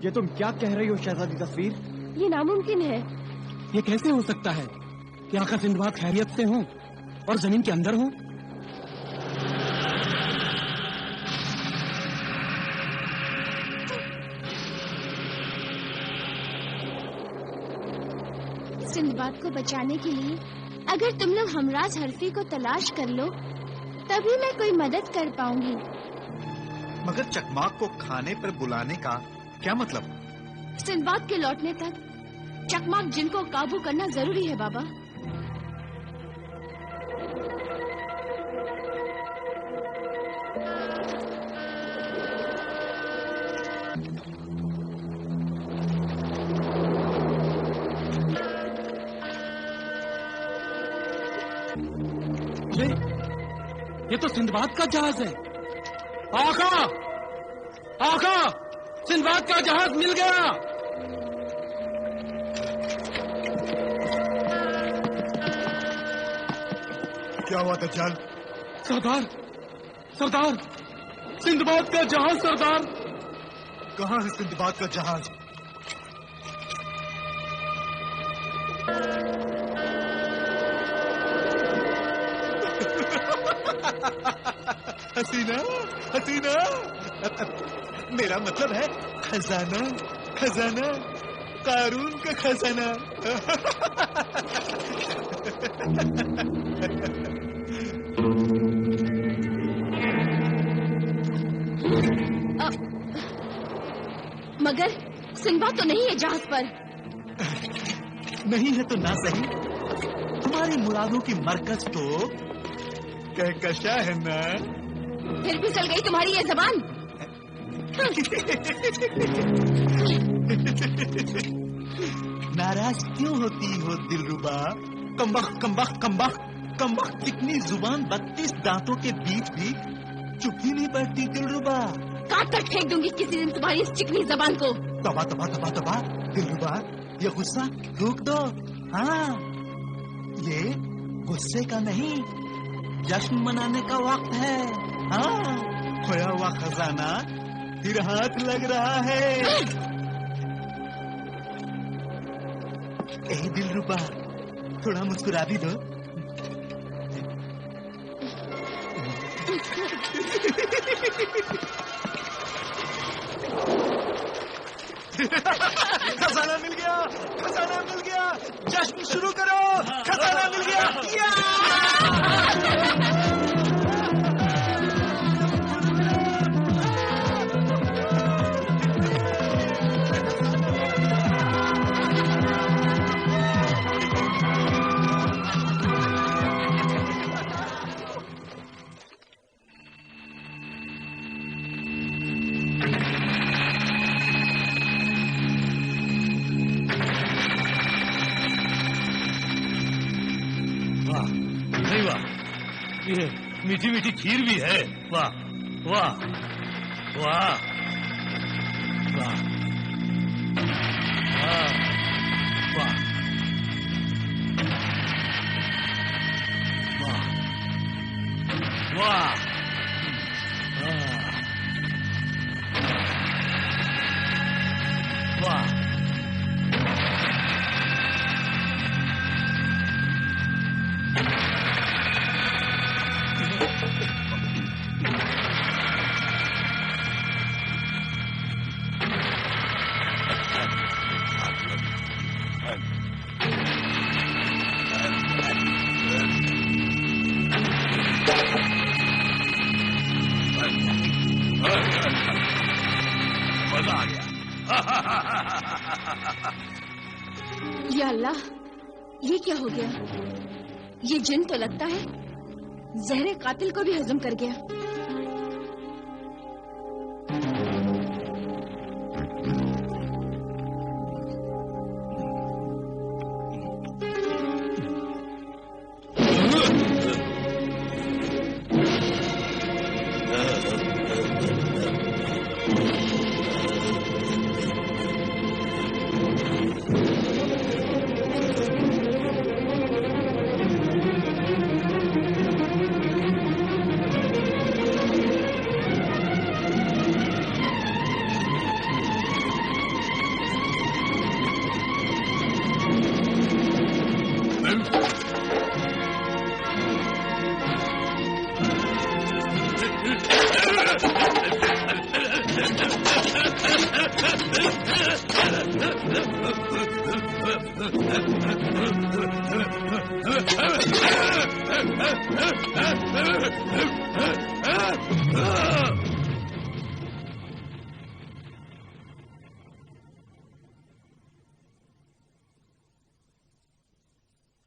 ये तुम क्या कह रही हो शहजादी तस्वीर? ये नामुमकिन है। ये कैसे हो सकता है कि आखिर सिंदबाद खैरियत से हो और जमीन के अंदर हो? सिंदबाद को बचाने के लिए अगर तुम लोग हमराज हरफी को तलाश कर लो तभी मैं कोई मदद कर पाऊंगी। मगर चकमाक को खाने पर बुलाने का क्या मतलब? सिंदबाद के लौटने तक चकमाक जिन को काबू करना जरूरी है बाबा। ये तो सिंदबाद का जहाज है। आका, आका, सिंदबाद का जहाज मिल गया। क्या हुआ दज्जाल? सरदार, सरदार, सिंदबाद का जहाज सरदार। कहाँ है सिंदबाद का जहाज? हसीना, हसीना, मेरा मतलब है खजाना, खजाना, कारून का खजाना। मगर सिंदबाद तो नहीं है जहाज पर। नहीं है तो ना सही, तुम्हारी मुरादों की मरकज तो कहकशा है ना। फिर भी चल गई तुम्हारी ये जबान। नाराज क्यों होती हो दिलरुबा? कमबख्त, कमबख्त, कमबख्त, कमबख्त चिकनी जुबान 32 दांतों के बीच भी चुप ही नहीं पड़ती दिलरुबा। काट कर फेंक दूंगी किसी दिन तुम्हारी इस चिकनी जबान को। तबा तबा तबा तबा दिलरुबा, ये गुस्सा रोक दो। हाँ, ये गुस्से का नहीं, जश्न मनाने का वक्त है। हाँ, खोया हुआ खजाना फिर हाथ लग रहा है। ए दिलरुबा, थोड़ा मुस्कुरा भी दो। खजाना मिल गया, खजाना मिल गया, जश्न शुरू करो, खजाना मिल गया। ये मीठी मीठी खीर भी है। वाह वाह वाह वाह वाह वाह वाह वाह। मजा आ गया। या अल्लाह, ये क्या हो गया? ये जिन तो लगता है जहरे कातिल को भी हजम कर गया।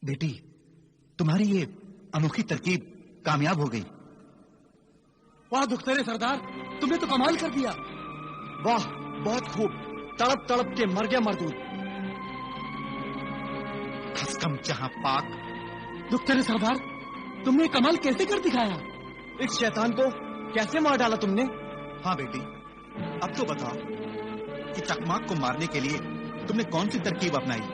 बेटी, तुम्हारी ये अनोखी तरकीब कामयाब हो गई। वाह दुख्तरे सरदार, तुमने तो कमाल कर दिया। वाह, बहुत खूब। तड़प तड़प के मर गया मरदूद। खसकम जहां पाक। दुख्तरे सरदार, तुमने कमाल कैसे कर दिखाया? इस शैतान को कैसे मार डाला तुमने? हाँ बेटी, अब तो बताओ कि चकमाक को मारने के लिए तुमने कौन सी तरकीब अपनाई?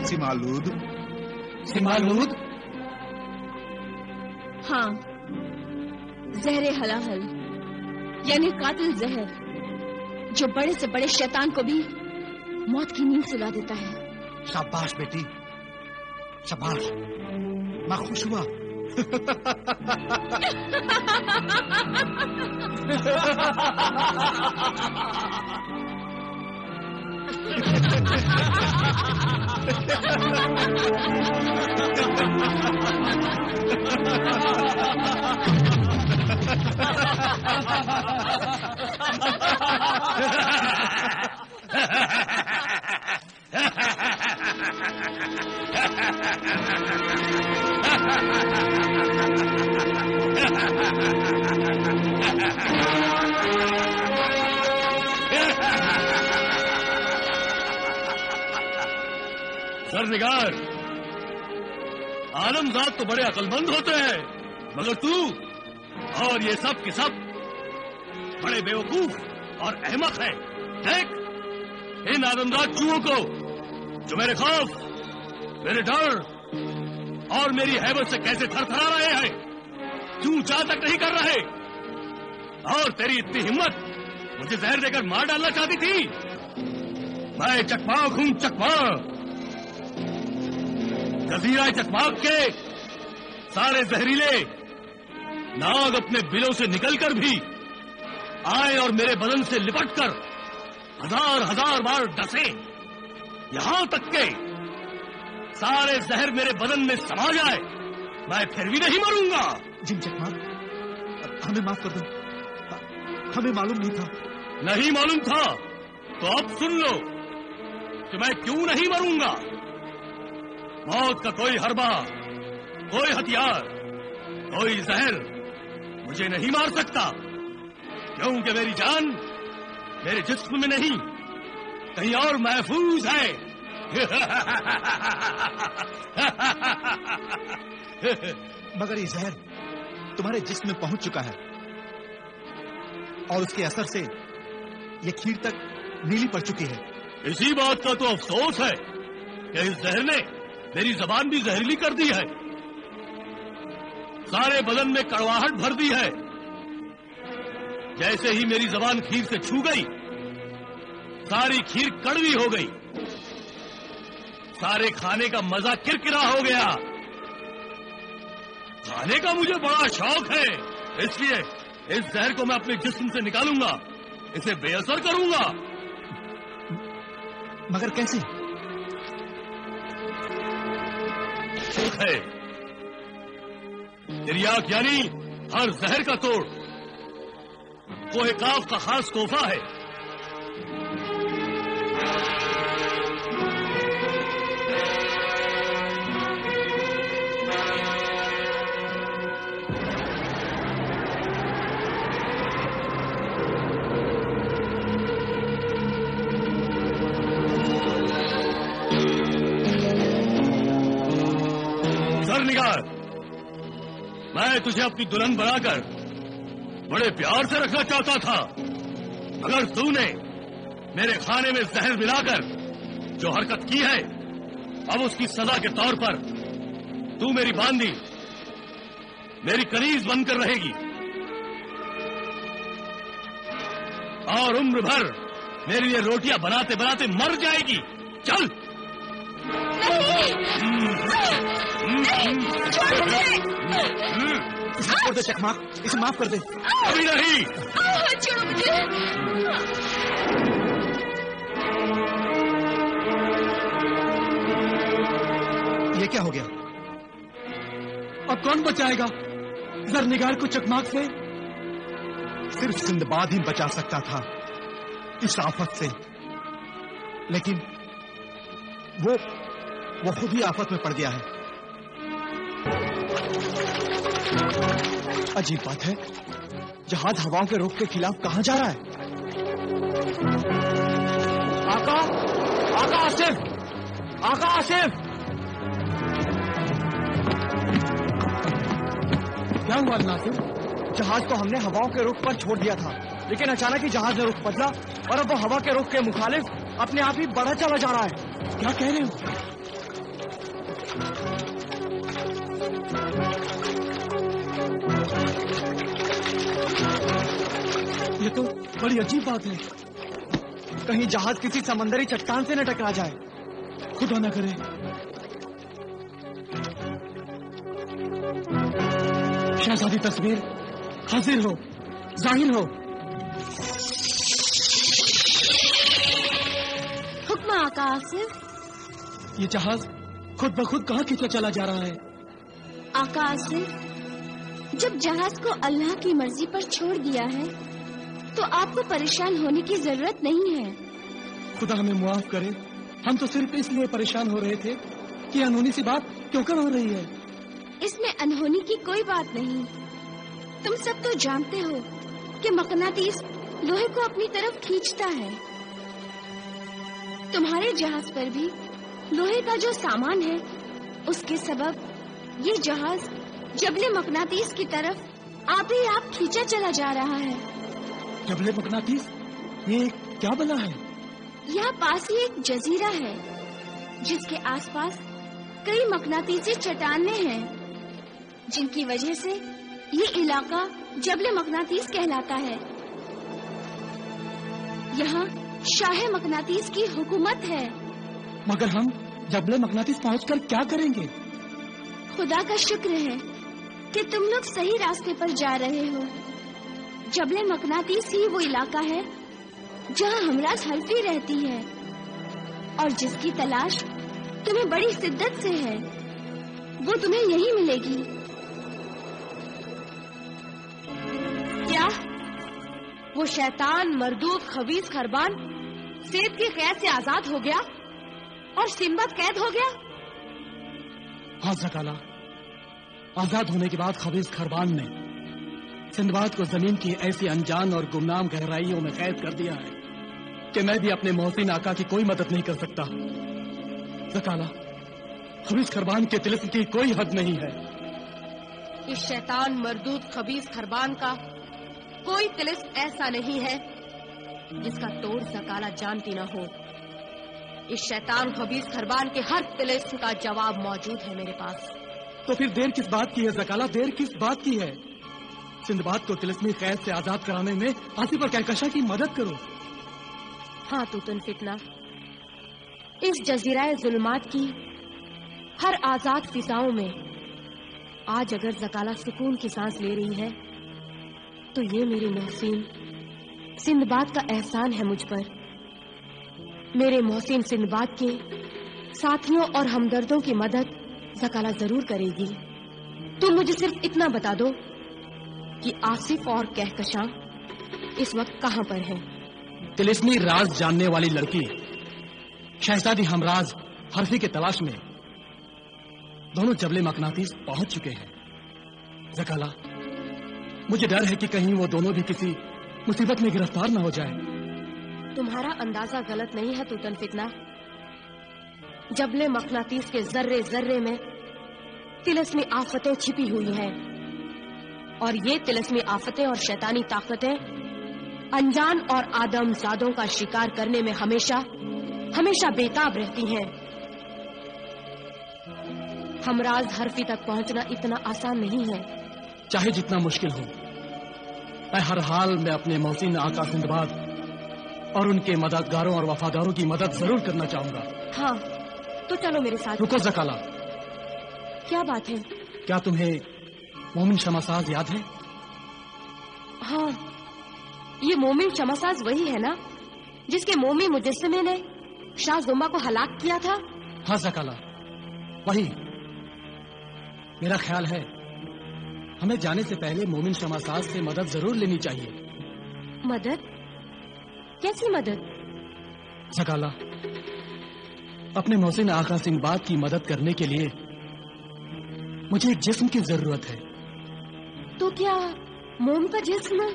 सिमालूद। सिमालूद? हाँ, जहरे हलाहल, यानी कातिल जहर, जो बड़े से बड़े शैतान को भी मौत की नींद सुला देता है। शाबाश बेटी, शाबाश। मैं खुश हुआ। सरनिगार, आलमजाद तो बड़े अक्लमंद होते हैं, मगर तू और ये सब के सब बड़े बेवकूफ और अहमक है। देख इन आदमजाद चूहों को, जो मेरे खौफ, मेरे डर और मेरी हैबत से कैसे थरथरा रहे हैं, क्यों चा तक नहीं कर रहे। और तेरी इतनी हिम्मत, मुझे जहर देकर मार डालना चाहती थी। मैं चकमाक हूं, चकमाक। जजीरा चकमाक के सारे जहरीले नाग अपने बिलों से निकलकर भी आए और मेरे बदन से लिपटकर हजार हजार बार डसे, यहां तक के सारे जहर मेरे बदन में समा जाए, मैं फिर भी नहीं मरूंगा। जिन चकमाक, हमें माफ कर दो, हमें मालूम नहीं था। नहीं मालूम था तो अब सुन लो कि मैं क्यों नहीं मरूंगा। मौत का कोई हरबा, कोई हथियार, कोई जहर मुझे नहीं मार सकता, क्योंकि मेरी जान मेरे जिस्म में नहीं, कहीं और महफूज है। मगर ये जहर तुम्हारे जिस्म में पहुंच चुका है और उसके असर से ये खीर तक नीली पड़ चुकी है। इसी बात का तो अफसोस है कि इस जहर ने मेरी जबान भी जहरीली कर दी है, सारे बदन में कड़वाहट भर दी है। जैसे ही मेरी जबान खीर से छू गई, सारी खीर कड़वी हो गई, सारे खाने का मजा किरकिरा हो गया। खाने का मुझे बड़ा शौक है, इसलिए इस जहर को मैं अपने जिस्म से निकालूंगा, इसे बेअसर करूंगा। मगर कैसे? है तिरियाक यानी हर जहर का तोड़, कोहे काफ का खास तोहफा है। सरनिगार, मैं तुझे अपनी दुल्हन बनाकर बड़े प्यार से रखना चाहता था, मगर तूने मेरे खाने में जहर मिलाकर जो हरकत की है, अब उसकी सजा के तौर पर तू मेरी बांदी, मेरी कनीज बनकर रहेगी और उम्र भर मेरे लिए रोटियां बनाते बनाते मर जाएगी। चल। इसे छोड़ दे चकमाक, इसे माफ कर दे। अभी नहीं। छोड़ो मुझे। क्या हो गया? अब कौन बचाएगा जरनिगार को चकमाक से? सिर्फ सिंदबाद ही बचा सकता था इस आफत से, लेकिन वो खुद ही आफत में पड़ गया है। अजीब बात है, जहाज हवाओं के रुख के खिलाफ कहां जा रहा है? आका, आका आसिफ, आका आसिफ! क्या हुआ नासिर? जहाज को हमने हवाओं के रुख पर छोड़ दिया था, लेकिन अचानक ही जहाज ने रुख बदला और अब वो हवा के रुख के मुखालिफ अपने आप ही बढ़ा चला जा रहा है। क्या कह रहे हो? ये तो बड़ी अजीब बात है। कहीं जहाज किसी समंदरी चट्टान से न टकरा जाए। खुदा न करे। शहजादी तस्वीर हाजिर हो, जाहिर हो। हुक्म आका आसिफ। ये जहाज खुद ब खुद कहाँ खींचा चला जा रहा है? आका आसिफ, जब जहाज को अल्लाह की मर्जी पर छोड़ दिया है तो आपको परेशान होने की जरूरत नहीं है। खुदा हमें मुआफ करे, हम तो सिर्फ इसलिए परेशान हो रहे थे कि अनहोनी सी बात क्यों कर हो रही है। इसमें अनहोनी की कोई बात नहीं। तुम सब तो जानते हो कि मकनातीस लोहे को अपनी तरफ खींचता है। तुम्हारे जहाज पर भी लोहे का जो सामान है, उसके सबब ये जहाज जबले मकनातीस की तरफ आप ही आप खींचा चला जा रहा है। जबले मकनातीस? ये क्या बना है? यहाँ पास ही एक जजीरा है जिसके आसपास कई मकनातीसी चट्टानें हैं, जिनकी वजह से ये इलाका जबले मकनातीस कहलाता है। यहाँ शाह मकनातीस की हुकूमत है। मगर हम जबले मकनातीस पहुंचकर क्या करेंगे? खुदा का शुक्र है कि तुम लोग सही रास्ते पर जा रहे हो। जबले मकनातीस ही वो इलाका है जहाँ हमराज हल्फी रहती है और जिसकी तलाश तुम्हें बड़ी शिद्दत से है। वो तुम्हें यही मिलेगी। क्या वो शैतान मरदूद खबीस खरबान सेठ की कैद से आजाद हो गया और सिंबद कैद हो गया? हाँ ज़काला, आजाद होने के बाद खबीस खरबान ने सिंदबाद को जमीन की ऐसी अनजान और गुमनाम गहराइयों में कैद कर दिया है कि मैं भी अपने मोहसिन आका की कोई मदद नहीं कर सकता। ज़काला, खबीस खरबान के तिलिस्म की कोई हद नहीं है। इस शैतान मरदूद खबीस खरबान का कोई तिलिस्म ऐसा नहीं है जिसका तोड़ ज़काला जानती न हो। इस शैतान खबीस खरबान के हर तिलिस्म का जवाब मौजूद है मेरे पास। तो फिर देर किस बात की है ज़काला, देर किस बात की है? सिंदबाद को तिलिस्मी कैद से आजाद कराने में आसिफ और कहकशा की मदद करो। हाँ तूतन फितना, इस जजीराए जुल्मात की हर आजाद फिजाओं में आज अगर ज़काला सुकून की सांस ले रही है तो ये मेरे मोहसिन सिंदबाद का एहसान है मुझ पर। मेरे मोहसिन सिंदबाद के साथियों और हमदर्दों की मदद ज़काला जरूर करेगी। तुम मुझे सिर्फ इतना बता दो कि आसिफ और कहकशा इस वक्त कहाँ पर हैं? तिलिस्मी राज जानने वाली लड़की शहजादी हमराज हरफी के तलाश में दोनों जबले मकनातीस पहुंच चुके हैं। ज़काला, मुझे डर है कि कहीं वो दोनों भी किसी मुसीबत में गिरफ्तार न हो जाए। तुम्हारा अंदाजा गलत नहीं है तूतन फितना। जबले मकनातीस के जर्रे जर्रे में तिलिस्मी आफतें छिपी हुई हैं और ये तिलिस्मी आफतें और शैतानी ताकतें अनजान और आदमजादों का शिकार करने में हमेशा हमेशा बेताब रहती हैं। हमराज हरफी तक पहुंचना इतना आसान नहीं है। चाहे जितना मुश्किल हो, मैं हर हाल में अपने मोहसिन आका सिंदबाद और उनके मददगारों और वफादारों की मदद जरूर करना चाहूंगा। हाँ तो चलो मेरे साथ। रुको ज़काला, क्या बात है? क्या तुम्हें मोमिन शमासाज याद है? हाँ, ये मोमिन शमासाज वही है ना जिसके मोमी मुजस्समे ने शाह जुम्मा को हलाक किया था? हाँ ज़काला, वही मेरा ख्याल है हमें जाने से पहले मोमिन शमासाज से मदद जरूर लेनी चाहिए। मदद? कैसी मदद? सकाला, अपने मोहसिन आका सिंहबाद की मदद करने के लिए मुझे एक जिस्म की जरूरत है। तो क्या मोम का जिस्म?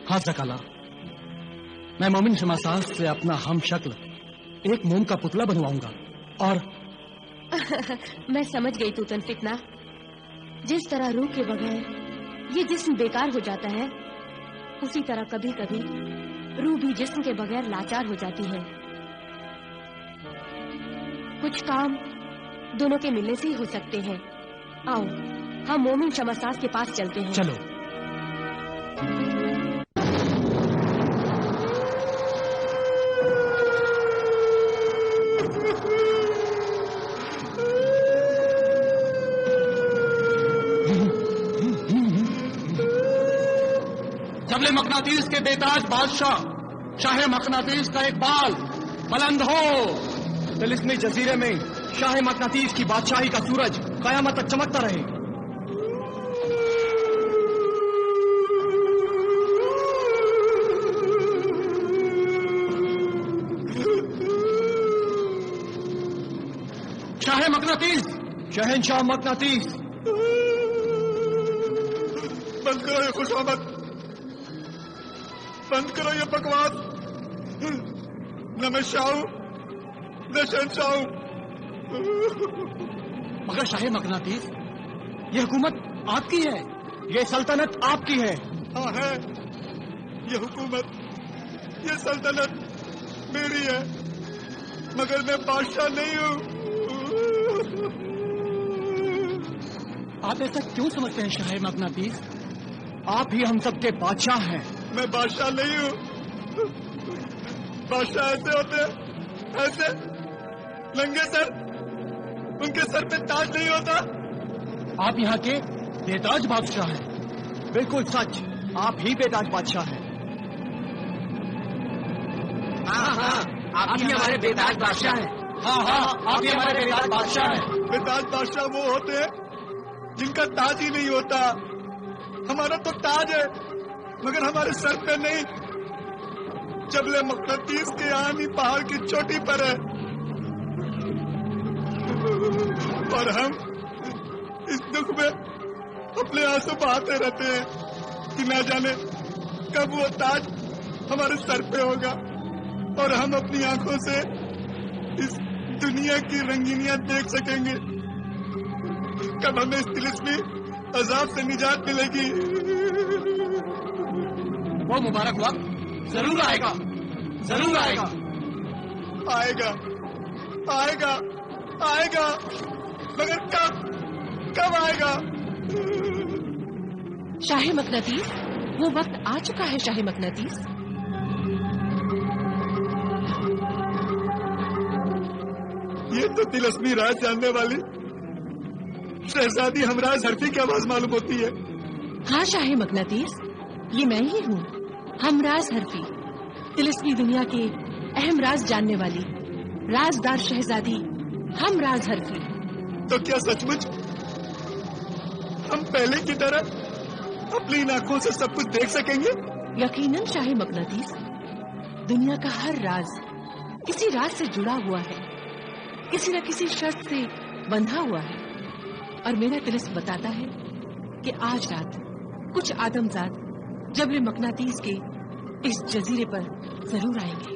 हाँ सकाला, मैं मोमिन शमासाज से अपना हम शक्ल एक मोम का पुतला बनवाऊंगा और मैं समझ गई तूतन फितना। जिस तरह रूह के बगैर ये जिस्म बेकार हो जाता है, उसी तरह कभी कभी रूह भी जिस्म के बगैर लाचार हो जाती है। कुछ काम दोनों के मिलने से ही हो सकते हैं। आओ हम मोमिन शमासाज के पास चलते हैं। चलो। जबले मकनातीस के बेताज बादशाह शाह मकनातीस का एक बाल बुलंद हो। तिलिस्मी जजीरे में शाह मकनातीस की बादशाही का सूरज कयामत तक चमकता रहे। शाह मकनातीस, शहनशाह मकनातीस। बंद करो ये खुशामद, बंद करो ये बकवास। न मैं शाह हूं न शहनशाह हूं। मगर शाह मकनातीस, ये हुकूमत आपकी है, ये सल्तनत आपकी है। हाँ है, ये हुकूमत, ये सल्तनत मेरी है, मगर मैं बादशाह नहीं हूं। आप ऐसा क्यों समझते हैं शाह मकनातीस? आप ही हम सबके बादशाह हैं। मैं बादशाह नहीं हूं। बादशाह ऐसे होते हैं, ऐसे नंगे सर, उनके सर पे ताज नहीं होता। आप यहाँ के बेताज बादशाह हैं। बिल्कुल सच, आप ही बेताज बादशाह हैं। हाँ, आप ही हमारे बेताज बादशाह हैं। हाँ, आप ही हमारे बेताज बादशाह हैं। बेताज बादशाह वो होते हैं जिनका ताज ही नहीं होता। हमारा तो ताज है, मगर हमारे सर पे नहीं। जबले मकनातीस के आनी पहाड़ की चोटी पर है, और हम इस दुख में अपने आंसू बहाते रहते हैं कि न जाने कब वो ताज हमारे सर पे होगा और हम अपनी आंखों से इस दुनिया की रंगीनियां देख सकेंगे। कब हमें इस तिलिस्मी अजाब से निजात मिलेगी। वो मुबारक वक्त जरूर आएगा, जरूर आएगा। आएगा, आएगा, आएगा, मगर कब, कब आएगा? शाह मकनातीस, वो वक्त आ चुका है शाह मकनातीस। ये तो तिलिस्मी राज जानने वाली शहजादी हमराज हरफी की आवाज मालूम होती है। हाँ शाह मकनातीस, ये मैं ही हूँ, हमराज हरफी, तिलिस्मी दुनिया के अहम राज जानने वाली राजदार शहजादी हमराज हरफी। तो क्या सचमुच हम पहले की तरह अपनी इन आंखों से सब कुछ देख सकेंगे? यकीनन शाह मकनातीस, दुनिया का हर राज किसी राज से जुड़ा हुआ है, किसी न किसी शर्त से बंधा हुआ है, और मेरा तिलिस्म बताता है कि आज रात कुछ आदमजाद जबले मकनातीस के इस जजीरे पर जरूर आएंगे।